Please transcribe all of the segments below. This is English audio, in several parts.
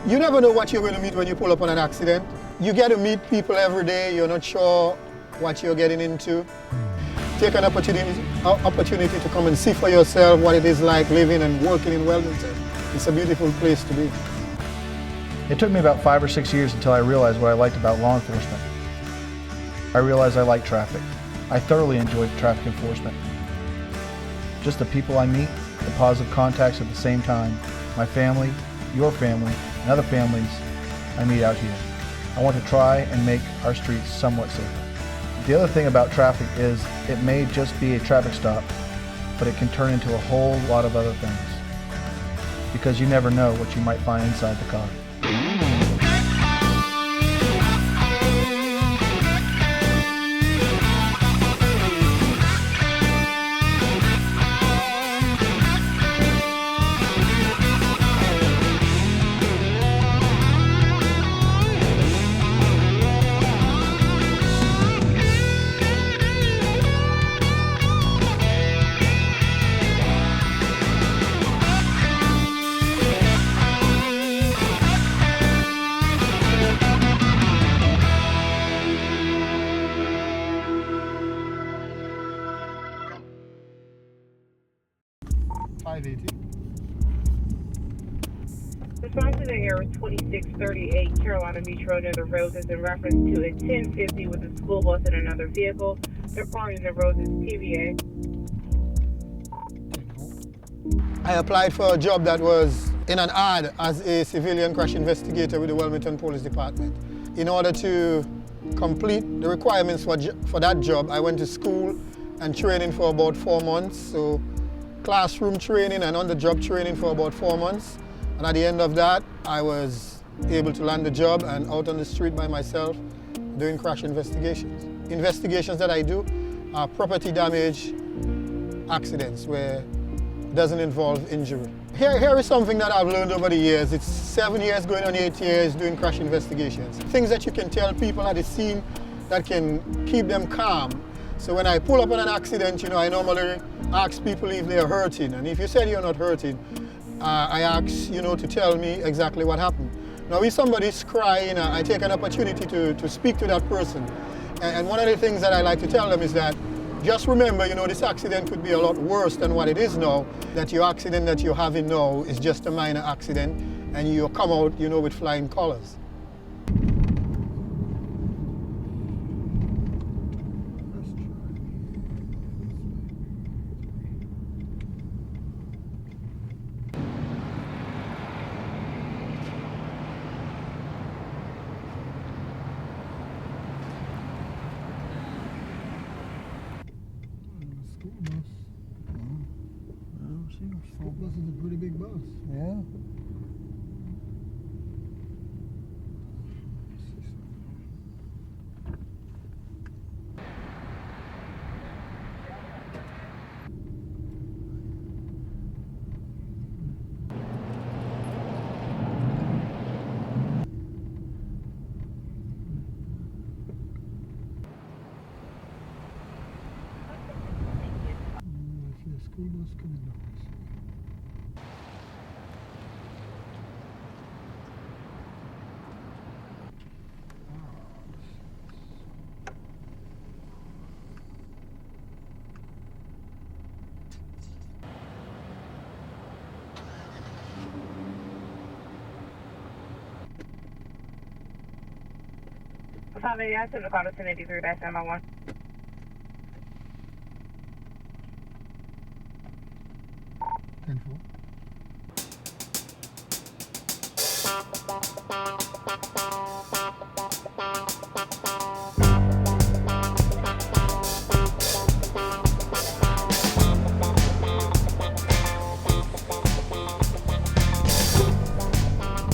You never know what you're going to meet when you pull up on an accident. You get to meet people every day. You're not sure what you're getting into. Take an opportunity to come and see for yourself what it is like living and working in Wilmington. It's a beautiful place to be. It took me about 5 or 6 years until I realized what I liked about law enforcement. I realized I liked traffic. I thoroughly enjoyed traffic enforcement. Just the people I meet, the positive contacts at the same time, my family, your family, and other families I meet out here. I want to try and make our streets somewhat safer. The other thing about traffic is it may just be a traffic stop, but it can turn into a whole lot of other things. Because you never know what you might find inside the car. Response to the error 2638 Carolina Beach Road near the Roses in reference to a 1050 with a school bus and another vehicle departing the Roses PVA. I applied for a job that was in an ad as a civilian crash investigator with the Wilmington Police Department. In order to complete the requirements for that job, I went to school and training for about 4 months. So classroom training and on-the-job training for about 4 months. And at the end of that, I was able to land the job and out on the street by myself doing crash investigations. Investigations that I do are property damage accidents where it doesn't involve injury. Here is something that I've learned over the years. It's 7 years going on 8 years doing crash investigations. Things that you can tell people at the scene that can keep them calm. So when I pull up on an accident, I normally ask people if they're hurting. And if you said you're not hurting, I ask, to tell me exactly what happened. Now, if somebody's crying, I take an opportunity to speak to that person. And one of the things that I like to tell them is that just remember, this accident could be a lot worse than what it is now, that your accident that you're having now is just a minor accident, and you'll come out, with flying colors. School bus is a pretty big bus. Yeah. School bus coming down. I took the call to 1083 back to my one.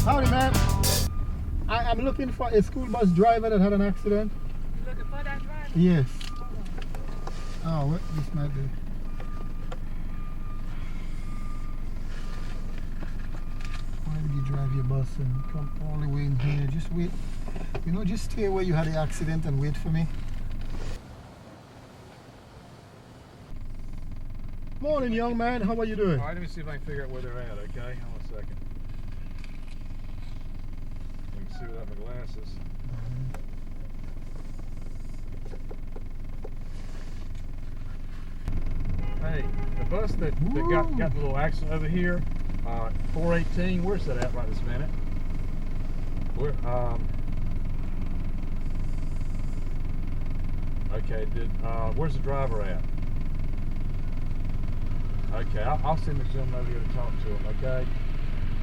Howdy, man. I'm looking for a school bus driver that had an accident. You looking for that driver? Yes. Oh, what? This might be. Why did you drive your bus and come all the way in here? Just wait. Just stay where you had the accident and wait for me. Morning, young man. How are you doing? All right, let me see if I can figure out where they're at, okay? Hold on a second. see without my glasses. Hey, the bus that got the little accident over here, 418, where's that at right this minute? Where, okay, where's the driver at? Okay, I'll send this gentleman over here to talk to him, okay?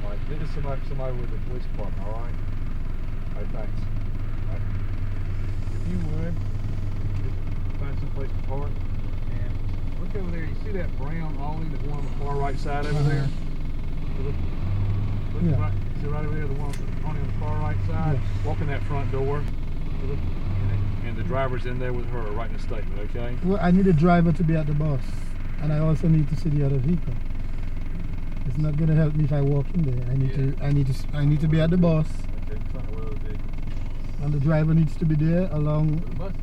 All right, this is somebody with the police department, all right? All right, thanks. All right. If you would, just find some place to park, and look over there, you see that brown awning, the one on the far right side over there? Look Yeah. right, see right over there, the one on the far right side? Yes. Walk in that front door, and the driver's in there with her writing a statement, okay? Well, I need a driver to be at the bus, and I also need to see the other vehicle. It's not going to help me if I walk in there. I need to be at the bus, Okay, front of the vehicle. and the driver needs to be there along. The bus is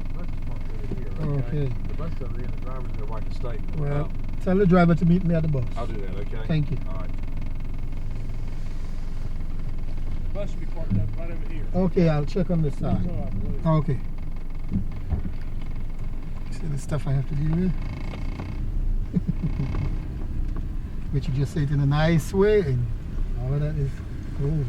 parked over here, Okay. The bus is over there, and the driver's in there writing a statement. Well, tell the driver to meet me at the bus. I'll do that, okay? Thank you. All right. The bus should be parked up right over here. Okay, I'll check on this side. Okay. See the stuff I have to deal with? But you just say it in a nice way, and all of that is cool.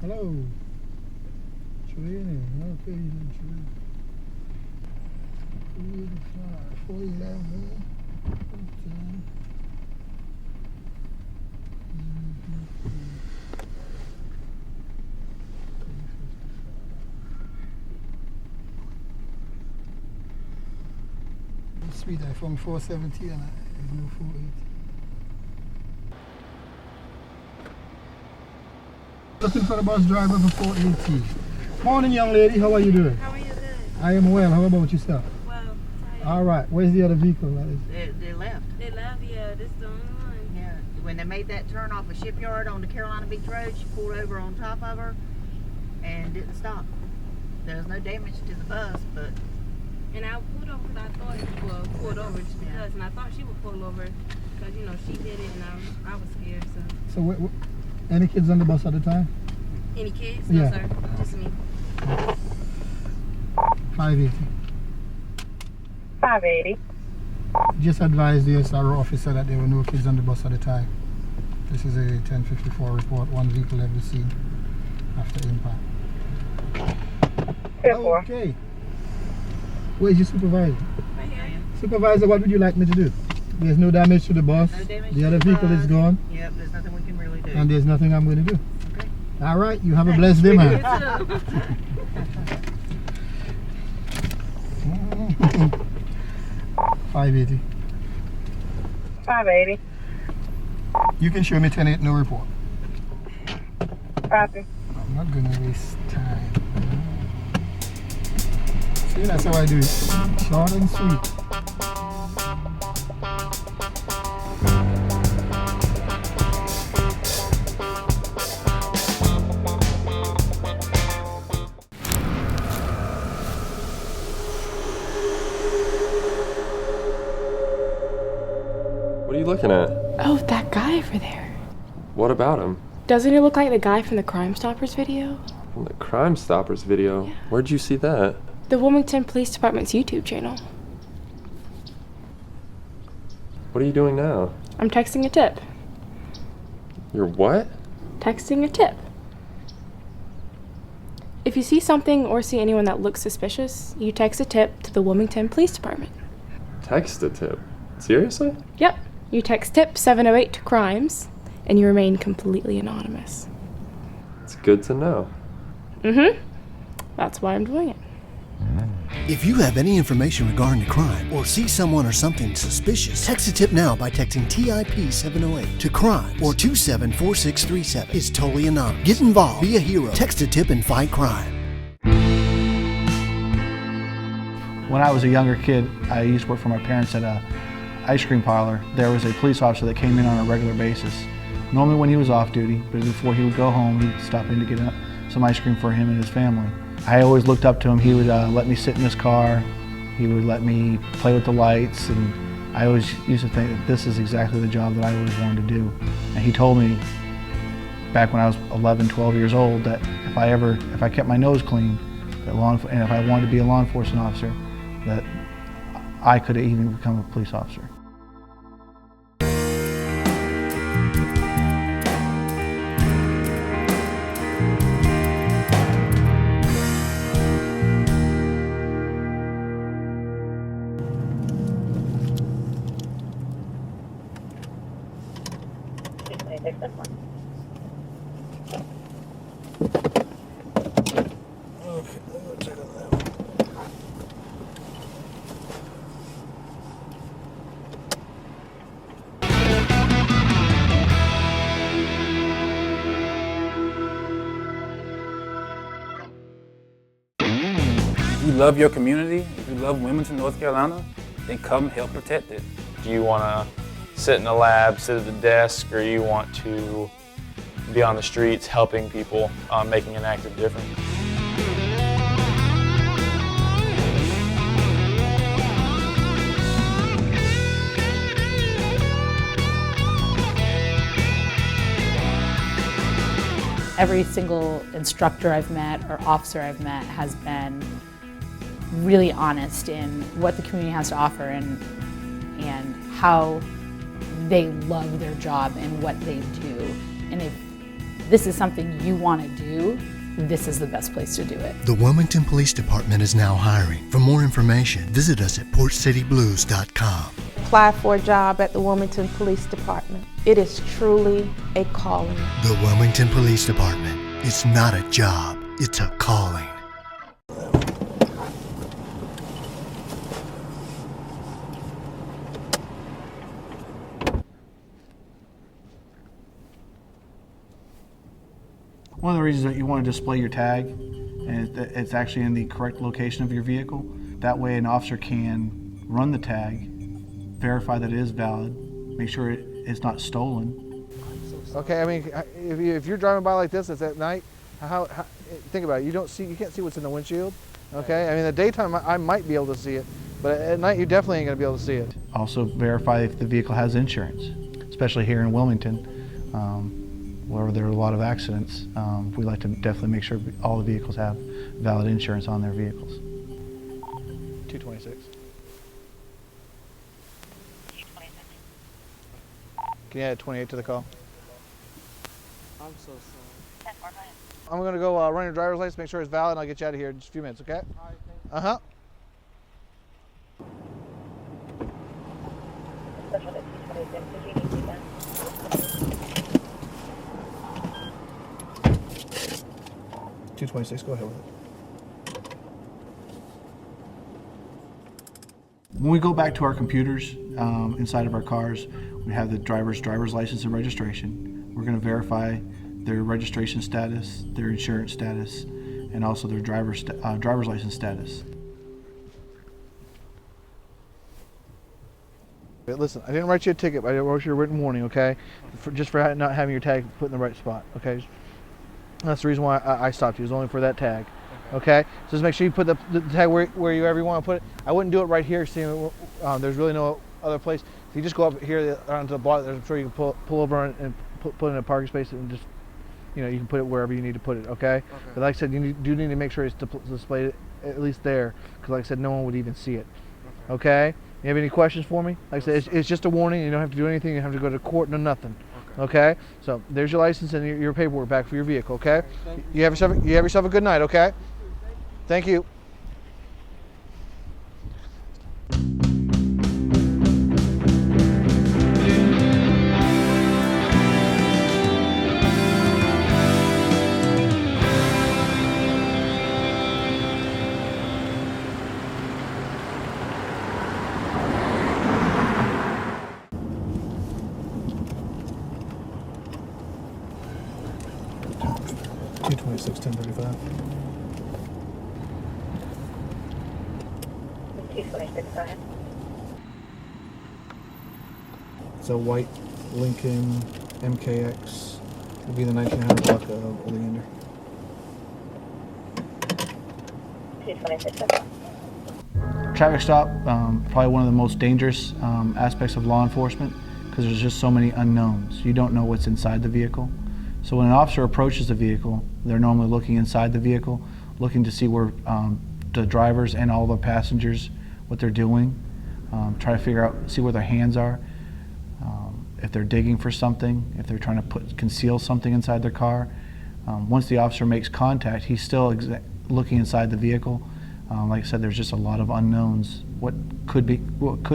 Hello. Training. Okay, you're doing training. 485, 411. Okay. Sweet, I found 470 and I do 480. Looking for the bus driver for 480. Morning, young lady. How are you doing? How are you doing? I am well. How about yourself? Well, tired. All right. Where's the other vehicle? They left. They love you. This is the only one. Yeah. When they made that turn off a shipyard on the Carolina Beach Road, she pulled over on top of her and didn't stop. There was no damage to the bus, but And I pulled over because I thought, pulled over just because, and I thought she would pull over because, she did it and I was scared, so. So, any kids on the bus at the time? Any kids? Yeah. No, sir. Just me. 580. 580. Just advise the SRO officer that there were no kids on the bus at the time. This is a 1054 report. One vehicle left the scene after impact. 10-4. Okay. Where's your supervisor? Right here. Supervisor, what would you like me to do? There's no damage to the bus. no damage The to other the vehicle bus. is gone. Yep, there's nothing we can really do. And there's nothing I'm going to do. Okay. All right. You have a blessed day, man. 580. 580. You can show me 10-8, no report. Copy. I'm not going to waste time. See, that's how I do it. Short and sweet. What are you looking at? Oh, that guy over there. What about him? Doesn't he look like the guy from the Crime Stoppers video? From the Crime Stoppers video? Yeah. Where'd you see that? The Wilmington Police Department's YouTube channel. What are you doing now? I'm texting a tip. You're what? Texting a tip. If you see something or see anyone that looks suspicious, you text a tip to the Wilmington Police Department. Text a tip? Seriously? Yep. You text tip 708 to crimes, and you remain completely anonymous. It's good to know. Mm-hmm. That's why I'm doing it. If you have any information regarding a crime or see someone or something suspicious, text a tip now by texting TIP 708 to crime or 274637. It's totally anonymous. Get involved. Be a hero. Text a tip and fight crime. When I was a younger kid, I used to work for my parents at a ice cream parlor. There was a police officer that came in on a regular basis. Normally when he was off duty, but before he would go home, he'd stop in to get some ice cream for him and his family. I always looked up to him. He would let me sit in his car. He would let me play with the lights, and I always used to think that this is exactly the job that I always wanted to do. And he told me back when I was 11, 12 years old that if I kept my nose clean, and if I wanted to be a law enforcement officer, that I could even become a police officer. If you love your community, if you love Wilmington, North Carolina, then come help protect it. Do you want to sit in a lab, sit at the desk, or you want to be on the streets helping people, making an active difference? Every single instructor I've met or officer I've met has been really honest in what the community has to offer and how they love their job and what they do. And if this is something you want to do, this is the best place to do it. The Wilmington Police Department is now hiring. For more information, visit us at portcityblues.com. Apply for a job at the Wilmington Police Department. It is truly a calling. The Wilmington Police Department. It's not a job, it's a calling. One of the reasons that you want to display your tag, and it's actually in the correct location of your vehicle. That way an officer can run the tag, verify that it is valid, make sure it's not stolen. Okay, I mean, if you're driving by like this, it's at night. Think about it. You can't see what's in the windshield. Okay, I mean, in the daytime I might be able to see it, but at night you definitely ain't gonna be able to see it. Also verify if the vehicle has insurance, especially here in Wilmington, where there are a lot of accidents. We like to definitely make sure all the vehicles have valid insurance on their vehicles. 226. Can you add 28 to the call? I'm so sorry. I'm gonna go run your driver's license, make sure it's valid, and I'll get you out of here in just a few minutes, okay? All right, thank you. Uh-huh. $226, go ahead with it. When we go back to our computers inside of our cars, we have the driver's license and registration. We're going to verify their registration status, their insurance status, and also their driver's license status. Listen, I didn't write you a ticket, but I wrote you a written warning, okay? Just for not having your tag put in the right spot, okay? That's the reason why I stopped you. It was only for that tag, okay? So just make sure you put the tag wherever you want to put it. I wouldn't do it right here, seeing there's really no other place. If you just go up here onto the block, I'm sure you can pull over and put it in a parking space and just, you can put it wherever you need to put it, okay? But like I said, you do need to make sure it's displayed at least there, because like I said, no one would even see it, okay? You have any questions for me? Like I said, it's just a warning. You don't have to do anything. You don't have to go to court, no nothing. Okay? So there's your license and your paperwork back for your vehicle, okay? You have yourself a good night, okay? Thank you. 261035. 226, go ahead. It's a white Lincoln MKX. It'll be the 1900 block of Oleander. 226, okay. Traffic stop, probably one of the most dangerous aspects of law enforcement because there's just so many unknowns. You don't know what's inside the vehicle. So when an officer approaches the vehicle, they're normally looking inside the vehicle, looking to see where the drivers and all the passengers, what they're doing, try to figure out, see where their hands are, if they're digging for something, if they're trying to conceal something inside their car. Once the officer makes contact, he's still looking inside the vehicle. Like I said, there's just a lot of unknowns. What could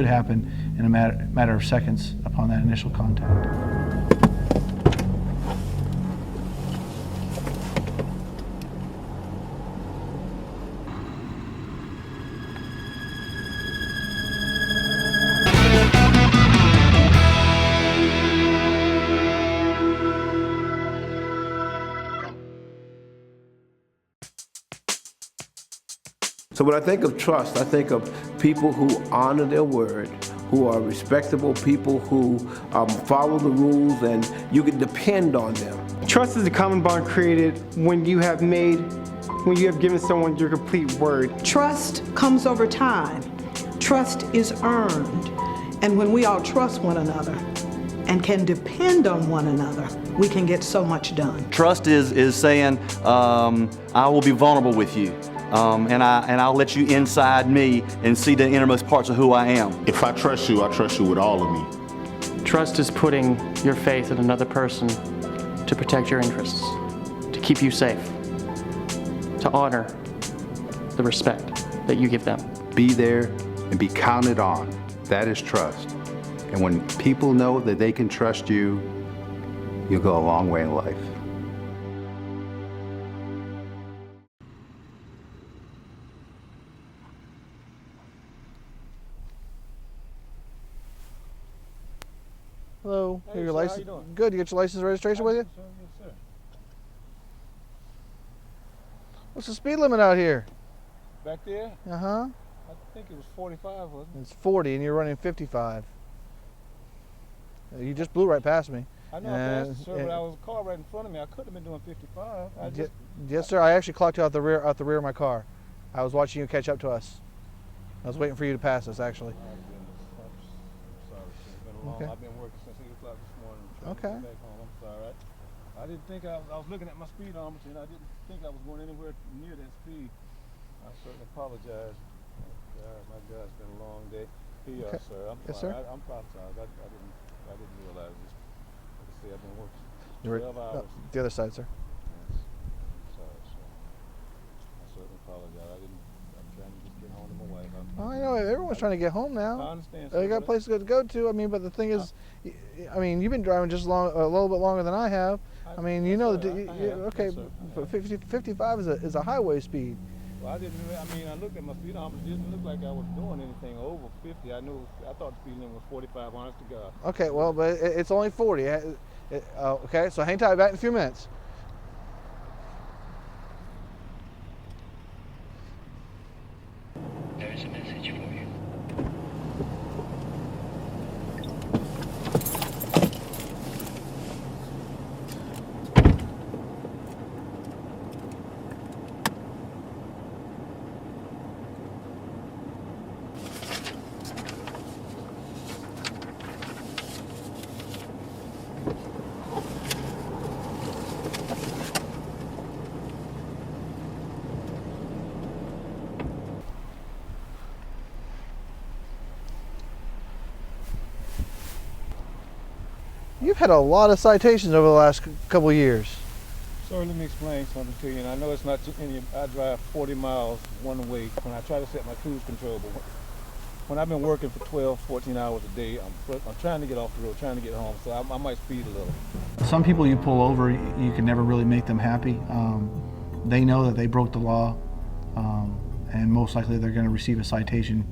happen in a matter of seconds upon that initial contact. So when I think of trust, I think of people who honor their word, who are respectable people, who follow the rules, and you can depend on them. Trust is a common bond created when you have given someone your complete word. Trust comes over time. Trust is earned. And when we all trust one another and can depend on one another, we can get so much done. Trust is saying, I will be vulnerable with you. And I'll let you inside me and see the innermost parts of who I am. If I trust you with all of me. Trust is putting your faith in another person to protect your interests, to keep you safe, to honor the respect that you give them. Be there and be counted on. That is trust. And when people know that they can trust you, you'll go a long way in life. Hello. Hey, Your sir, license? how you doing? Good. You get your license and registration with you? Yes, sir. What's the speed limit out here? Back there? Uh-huh. I think it was 45, wasn't it? It's 40 and you're running 55. You just blew right past me. I know I passed, sir, but I was a car right in front of me. I couldn't have been doing 55. Yes, sir. I actually clocked you out the rear of my car. I was watching you catch up to us. I was waiting for you to pass us, actually. Okay. I've been working since 8 o'clock this morning. Trying to get back home. I'm sorry. I didn't think I was looking at my speedometer and I didn't think I was going anywhere near that speed. I certainly apologize. My God, it's been a long day. Here, Okay. sir. I'm Yes, sorry. sir. I'm apologize. I didn't realize this. Like I say, I've been working You were 12 hours. the other side, sir. Yes. I'm sorry, sir. I certainly apologize. I'm trying to just get home to my wife. I know everyone's trying to get home now. I understand. They got places to go to. I mean, but the thing is, I mean, you've been driving just a little bit longer than I have. I mean, you know, okay, but 55 is a highway speed. Well, I looked at my speedometer. It didn't look like I was doing anything over 50. I thought the speed limit was 45, honest to God. Okay, well, but it's only 40. Okay, so hang tight, back in a few minutes. There's a message for you. You've had a lot of citations over the last couple of years. Sir, let me explain something to you. And I know it's not any. I drive 40 miles one way when I try to set my cruise control. But when I've been working for 12, 14 hours a day, I'm trying to get off the road, trying to get home. So I might speed a little. Some people you pull over, you can never really make them happy. They know that they broke the law, and most likely they're going to receive a citation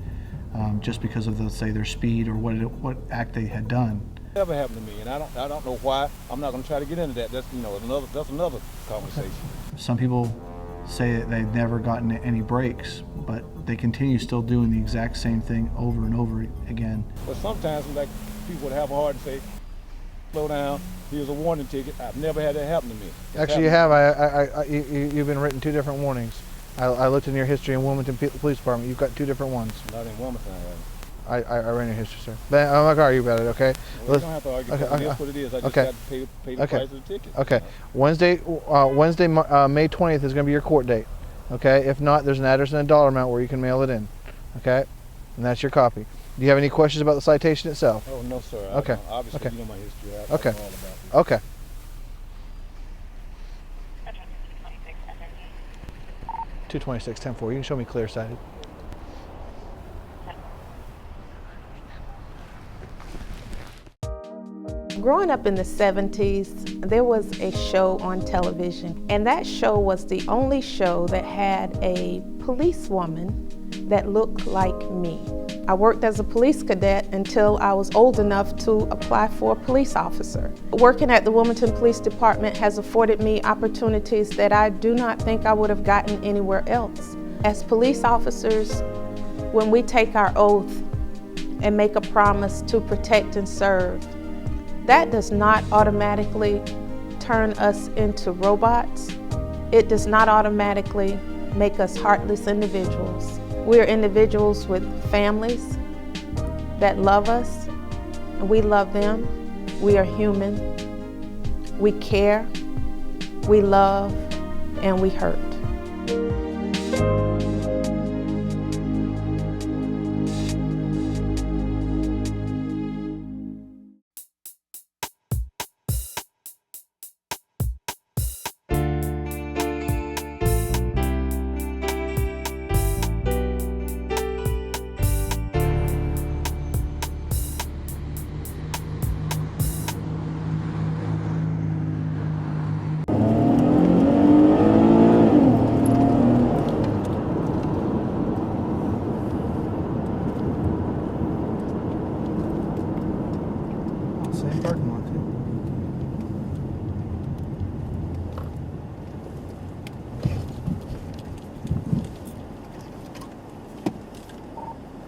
just because of, let's say, their speed or what act they had done. Never happened to me, and I don't know why. I'm not going to try to get into that. That's another conversation. Some people say that they've never gotten any breaks, but they continue still doing the exact same thing over and over again. But sometimes, like, people would have a heart and say, slow down, here's a warning ticket. I've never had that happen to me. Actually, you have. You've been written 2 different warnings. I looked in your history in Wilmington Police Department. You've got 2 different ones. Not in Wilmington, I ran your history, sir. But I'm not going to argue about it, okay? Well, you don't have to argue about it. It is what it is. I just got to pay the price of the ticket. Okay. Wednesday, May 20th is going to be your court date. Okay. If not, there's an address and a dollar amount where you can mail it in. Okay. And that's your copy. Do you have any questions about the citation itself? Oh, no, sir. Okay. Obviously, okay. you know my history. I okay. know all about it. Okay. $226, 10-4. You can show me clear sighted. Growing up in the 70s, there was a show on television, and that show was the only show that had a policewoman that looked like me. I worked as a police cadet until I was old enough to apply for a police officer. Working at the Wilmington Police Department has afforded me opportunities that I do not think I would have gotten anywhere else. As police officers, when we take our oath and make a promise to protect and serve, that does not automatically turn us into robots. It does not automatically make us heartless individuals. We are individuals with families that love us, and we love them. We are human. We care, we love, and we hurt. Same parking lot, too.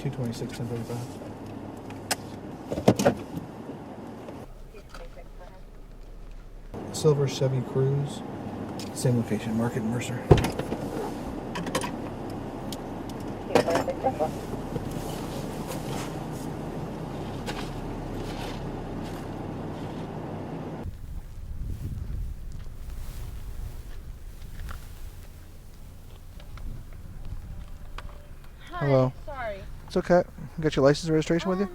$226, 1035. Silver Chevy Cruze, same location, Market and Mercer. Hello. Sorry. It's okay. You got your license and registration with you?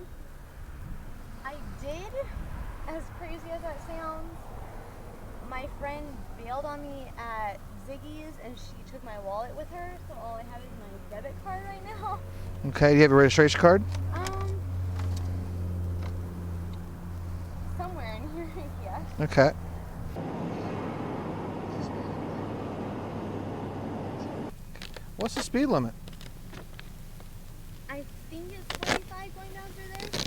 I did. As crazy as that sounds, my friend bailed on me at Ziggy's and she took my wallet with her, so all I have is my debit card right now. Okay. Do you have your registration card? Somewhere in here, yeah. Okay. What's the speed limit? I think it's 45 going down through there.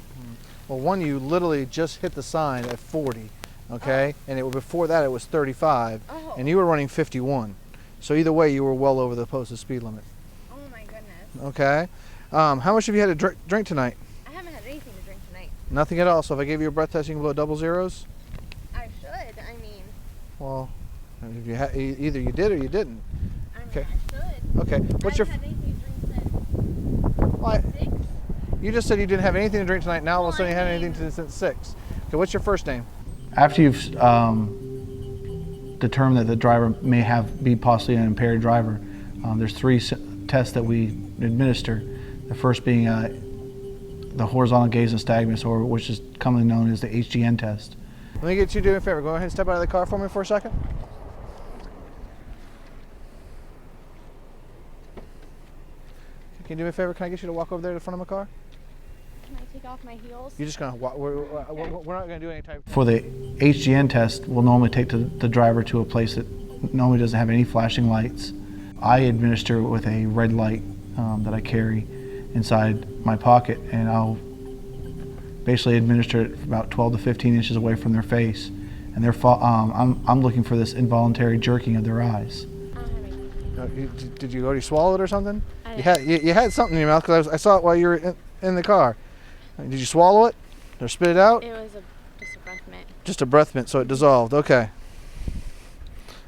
Well, one, you literally just hit the sign at 40, okay? And before that it was 35, and you were running 51. So either way, you were well over the posted speed limit. Oh my goodness. Okay. How much have you had to drink tonight? I haven't had anything to drink tonight. Nothing at all. So if I gave you a breath test, you can blow double zeros? I should. I mean. Well, if you either you did or you didn't. I mean, okay. I should. Okay. What's your? I haven't had anything to drink since. Well, 6? You just said you didn't have anything to drink tonight. Now all of a sudden you had anything since 6. Okay. What's your first name? After you've determined that the driver may be possibly an impaired driver, there's 3 tests that we administer. The first being the horizontal gaze nystagmus, or which is commonly known as the HGN test. Let me get you to do a favor. Go ahead and step out of the car for me for a second. Can you do me a favor? Can I get you to walk over there to the front of my car? Can I take off my heels? You're just going to walk. We're not going to do any type. For the HGN test, we'll normally take the driver to a place that normally doesn't have any flashing lights. I administer it with a red light that I carry inside my pocket, and I'll basically administer it about 12 to 15 inches away from their face. And I'm looking for this involuntary jerking of their eyes. Did you already swallow it or something? I You had something in your mouth because I saw it while you were in the car. Did you swallow it or spit it out? It was just a breath mint. Just a breath mint, so it dissolved. Okay.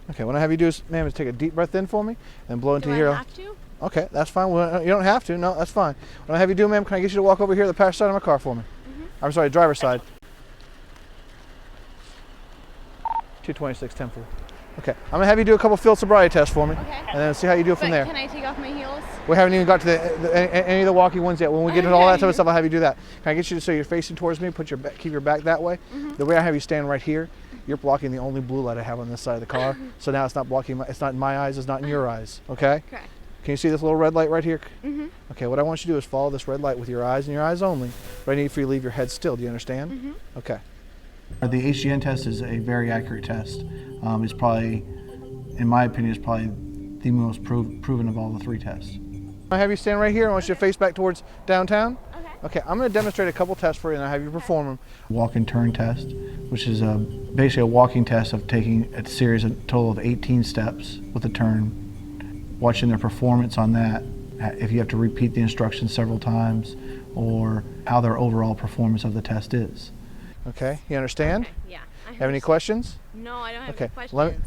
Okay, what I have you do is, ma'am, is take a deep breath in for me and blow into here. Do I have to? Okay, that's fine. Well, you don't have to. No, that's fine. What I have you do, ma'am, can I get you to walk over here to the passenger side of my car for me? I'm sorry, driver's side. 226 Temple. Okay, I'm gonna have you do a couple field sobriety tests for me, and then see how you do from there. Can I take off my heels? We haven't even got to any of the walking ones yet. When we get to all that type of stuff, I'll have you do that. Can I get you to so you're facing towards me? Keep your back that way. The way I have you stand right here, you're blocking the only blue light I have on this side of the car. So now it's not blocking. It's not in my eyes. It's not in your eyes. Okay. Correct. Can you see this little red light right here? Okay. What I want you to do is follow this red light with your eyes and your eyes only. But I need for you to leave your head still. Do you understand? Okay. The HGN test is a very accurate test. It's probably, in my opinion, it's probably the most proven of all the 3 tests. I have you stand right here. I want you to face back towards downtown. Okay, I'm going to demonstrate a couple tests for you and I have you perform them. Walk and turn test, which is basically a walking test of taking a series, a total of 18 steps with a turn, watching their performance on that, if you have to repeat the instructions several times, or how their overall performance of the test is. Okay, you understand? Okay, yeah. Have any questions? No, I don't have Okay, any questions.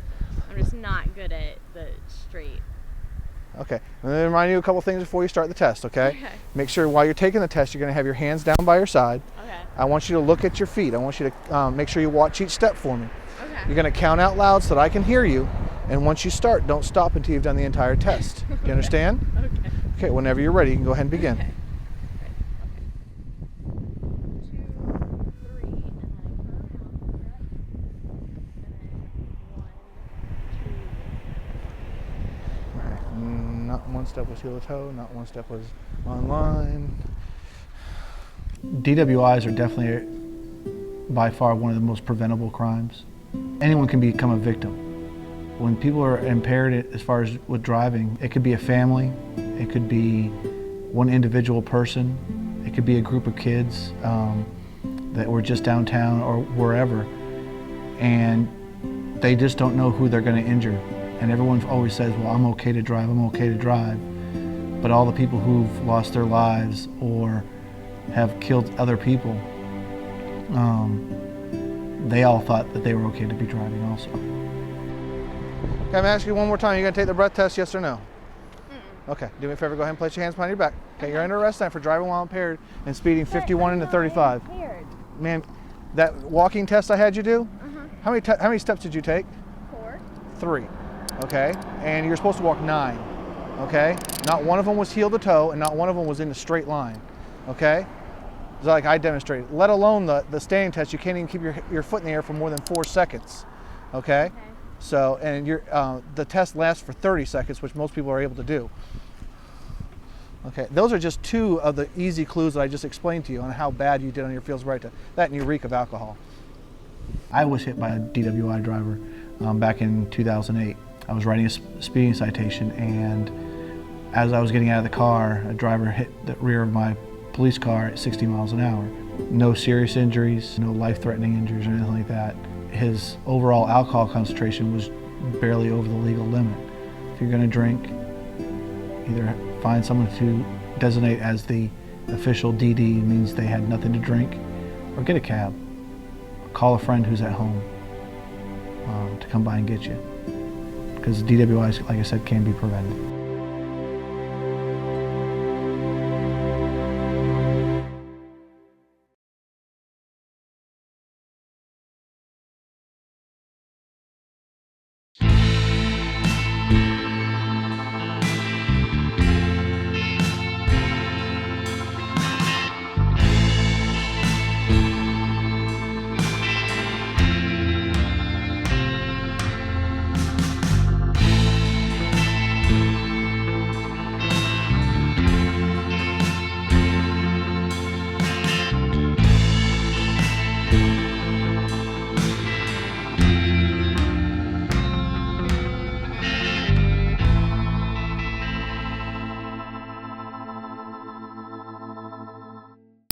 I'm just not good at the straight. Okay, I'm going to remind you a couple things before you start the test, okay? Make sure while you're taking the test, you're going to have your hands down by your side. Okay. I want you to look at your feet. I want you to make sure you watch each step for me. Okay. You're going to count out loud so that I can hear you, and once you start, don't stop until you've done the entire test. You understand? Okay. Okay, whenever you're ready, you can go ahead and begin. Okay. Not one step was heel to toe, not one step was on line. DWIs are definitely by far one of the most preventable crimes. Anyone can become a victim. When people are impaired as far as with driving, it could be a family, it could be one individual person, it could be a group of kids that were just downtown or wherever, and they just don't know who they're going to injure. And everyone always says, well, I'm okay to drive, I'm okay to drive. But all the people who've lost their lives or have killed other people, they all thought that they were okay to be driving also. Okay, I'm asking you one more time, you gonna take the breath test, yes or no? Okay, do me a favor, go ahead and place your hands behind your back. Okay, you're under arrest now for driving while impaired and speeding 51 into 35. Ma'am, that walking test I had you do, how many steps did you take? 4. 3. Okay, and you're supposed to walk 9, okay? Not one of them was heel to toe, and not one of them was in a straight line, okay? It's like I demonstrated. Let alone the standing test, you can't even keep your foot in the air for more than 4 seconds, okay? So, and the test lasts for 30 seconds, which most people are able to do. Okay, those are just 2 of the easy clues that I just explained to you on how bad you did on your field sobriety test. That and your reek of alcohol. I was hit by a DWI driver back in 2008. I was writing a speeding citation, and as I was getting out of the car, a driver hit the rear of my police car at 60 miles an hour. No serious injuries, no life-threatening injuries or anything like that. His overall alcohol concentration was barely over the legal limit. If you're going to drink, either find someone to designate as the official DD, means they had nothing to drink, or get a cab. Call a friend who's at home to come by and get you. Because DWIs, like I said, can be prevented.